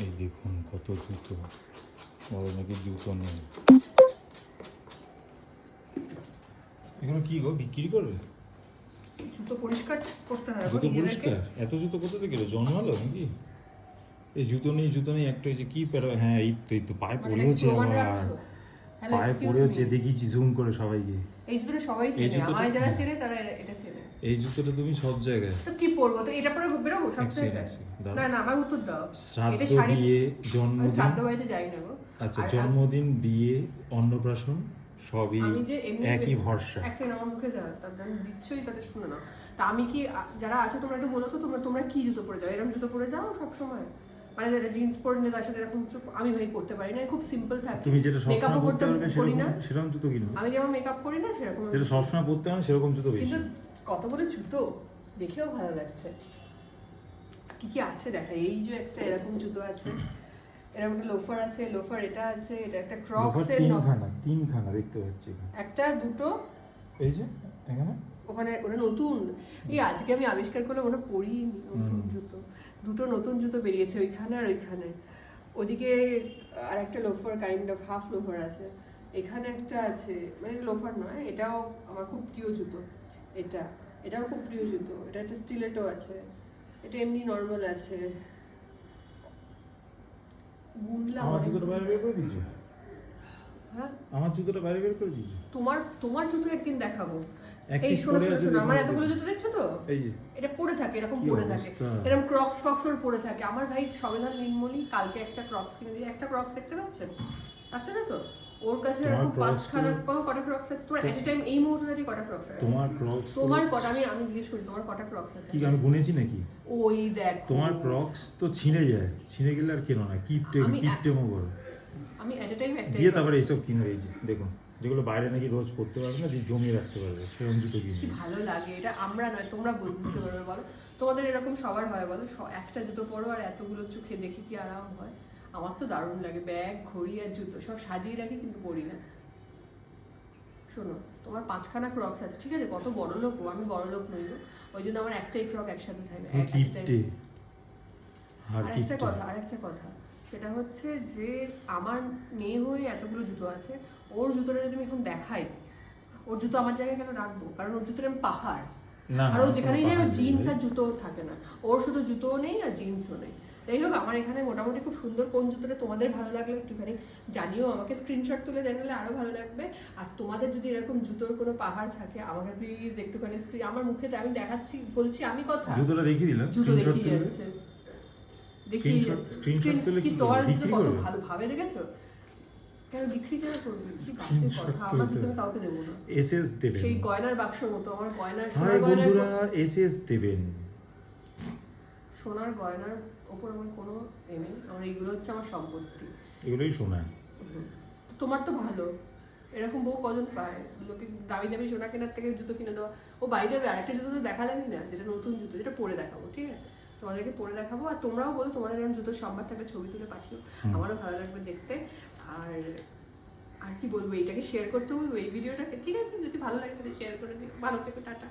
এই দেখুন কত জুতো, বড় নাকি জুতো নেই। এগুলো কি গো, বিক্রি করবে? জুতো পরিষ্কার করতে হয় জুতো পরিষ্কার? এত জুতো কোথা থেকে এলো? জন্মালো নাকি? এই জুতো নেই একটা, এই যে কি হ্যাঁ এই তো পায়ে পড়েওছে আবার, পায়ে পড়েওছে, দেখিছি জুম করে সবাইকে। এই জুতোটা সবাই চেনে, আমায় যারা চেনে তারা এটা চেনে। এই জুতোটা তুমি সব জায়গায়। তো কি পরবো, তো এটা পরে বেরোবো সব জায়গায়? না না, আমার উত্তর দাও। শ্রাদ্ধ, বিয়ে, জন্মদিন। শ্রাদ্ধ বাড়িতে যাই না গো। আচ্ছা, জন্মদিন, বিয়ে, অন্নপ্রাশন সবই একই ভরসা। এক সেকেন্ড, আমার মুখে যা তাদের দিচ্ছই, তাদের শুনে না। তা আমি কি, যারা আছো তোমরা একটু বলো তো, তোমরা কি জুতো পরে যাও? এরকম জুতো পরে যাও সব সময়? মানে যেটা জিন্স পরে নিলে তার সাথে এরকম আমি ভাই পড়তে পারি না, খুব সিম্পল থাকে। তুমি যেটা মেকআপও করতে পারি না, সেরকম জুতো কিনবো। আমি যেমন মেকআপ করি না সেরকম, যেটা সবসময় পরতে হয় সেরকম জুতো বেশি। কিন্তু কত বড় জুতো, দেখেও ভালো লাগছে। কি কি আছে দেখা, এই যে একটা এরকম জুতো আছে, এরকম একটা লোফার আছে, লোফার এটা আছে, এটা একটা ক্রক্স এর তিনখানা দেখতে পাচ্ছি, একটা দুটো, এই যে এখানে ওখানে ওটা নতুন। এই আজকে আমি আবিষ্কার করলাম ওটা পরিনি, নতুন জুতো, দুটো নতুন জুতো বেরিয়েছে ওইখানে আর ওইখানে। ওদিকে আর একটা loafer, kind of half loafer আছে, এখানে একটা আছে, মানে লোফার নয়, এটাও আমার খুব প্রিয় জুতো। এটাও খুব প্রিয় জুতো, এটা একটা স্টিলেটো আছে, এটা এমনি নর্মাল আছে। আমার জুতোটা বাইরে বের করে দিয়েছো? হ্যাঁ, আমার জুতোটা বাইরে বের করে দিয়েছো? তোমার জুতো একদিন দেখাবো। এই শোনো, আমার এতগুলো জুতো দেখছো তো, এই যে এটা পরে থাকে, এরকম পরে থাকে, এরকম ক্রক্স ফক্সর পরে থাকে। আমার ভাই সবেদার নির্মলি কালকে একটা ক্রক্স কিনে দিয়ে, একটা ক্রক্স দেখতে পাচ্ছেন? আচ্ছা না তো, ওর কাছে এরকম পাঁচখানা কটা ক্রক্স আছে? তোমার এট এ টাইম এই মুহূর্তে কটা ক্রক্স আছে? তোমার কটা, আমি জিজ্ঞেস করছি তোমার কটা ক্রক্স আছে? কি আমি গুনেছি নাকি? ওই দেখ, তোমার ক্রক্স তো ছিঁড়ে যায়, ছিঁড়ে গেলে আর কেন না, কিপটেমো করো। আমি এট এ টাইম একটা দিয়ে তারপরে এইসব কিনে, এই যে দেখুন, যেগুলো বাইরে নাকি রোজ পড়তে পারবে না, দিয়ে জমিয়ে রাখতে পারবে, সেরকম জুতো কিনে। কি ভালো লাগে এটা, আমরা নয় তোমরা বুঝতে পারবে বলো, তোমাদের এরকম সবার হয় বলো? একটা জুতো পরো আর এতগুলো চোখে দেখে কি আরাম হয়? আমার তো দারুণ লাগে, ব্যাগ ঘড়ি আর জুতো সব সাজিয়ে রাখি, কিন্তু পরি না। শোনো, তোমার পাঁচখানা ক্রক্স আছে, ঠিক আছে, কত বড় লোক, আমি বড় লোক নই, ওই জন্য আমার একটাই ক্রক একসাথে থাকে। আর একটা কথা, সেটা হচ্ছে যে আমার মেয়ে হয়ে এতগুলো জুতো আছে, ওর জুতোটা যদি আমি এখন দেখাই, ওর জুতো আমার জায়গায় কেন রাখবো? কারণ ওর জুতোর আমি পাহাড়। আর ও যেখানেই যায়, ও জিন্স আর জুতো থাকে না, ওর শুধু জুতোও নেই আর জিন্সও নেই। যাই হোক, আমার এখানে মোটামুটি খুব সুন্দর। কোন জুতোটা তোমাদের ভালো লাগলো একটুখানি জানিও, আমাকে স্ক্রিনশট তুলে জানালে আরো ভালো লাগবে। আর তোমাদের যদি এরকম জুতোর কোনো পাহাড় থাকে, আমাকে প্লিজ একটুখানি আমার মুখেতে, আমি দেখাচ্ছি বলছি আমি কথা, জুতোটা দেখিয়ে দিলাম, জুতো দেখিয়ে যাচ্ছে, দেখিয়ে যাচ্ছে স্ক্রিনশট তুলে। কি তোমার জুতো কত ভালো ভাবে রেখেছো, কেন বিক্রি কেন করবে? কি বাজে কথা, আমার জুতো আমি কাউকে দেবো না। এসএস দেবেন, সেই গয়নার বাক্সর মতো আমার গয়নার, সোনার বন্ধুরা এসএস দেবেন। সোনার গয়নার ওপর আমার কোনো নেই, আমার এইগুলো হচ্ছে আমার সম্পত্তি, এগুলোই সোনা। তোমার তো ভালো, এরকম বউ কজন পায়? লোকে দামি দামি সোনা কেনার থেকে জুতো কিনে দেওয়া। ও বাইরে আরেকটা জুতো তো দেখালেনি না, যেটা নতুন জুতো, যেটা পরে দেখাবো, ঠিক আছে, তোমাদেরকে পরে দেখাবো। আর তোমরাও বলো তোমাদের এরকম জুতোর সম্ভার থাকলে ছবি তুলে পাঠিও, আমারও ভালো লাগবে দেখতে। আর কি বলবো, এইটাকে শেয়ার করতে বলবো এই ভিডিওটাকে, ঠিক আছে? যদি ভালো লাগে তাহলে শেয়ার করে দিও। ভালো থেকো, টাটা।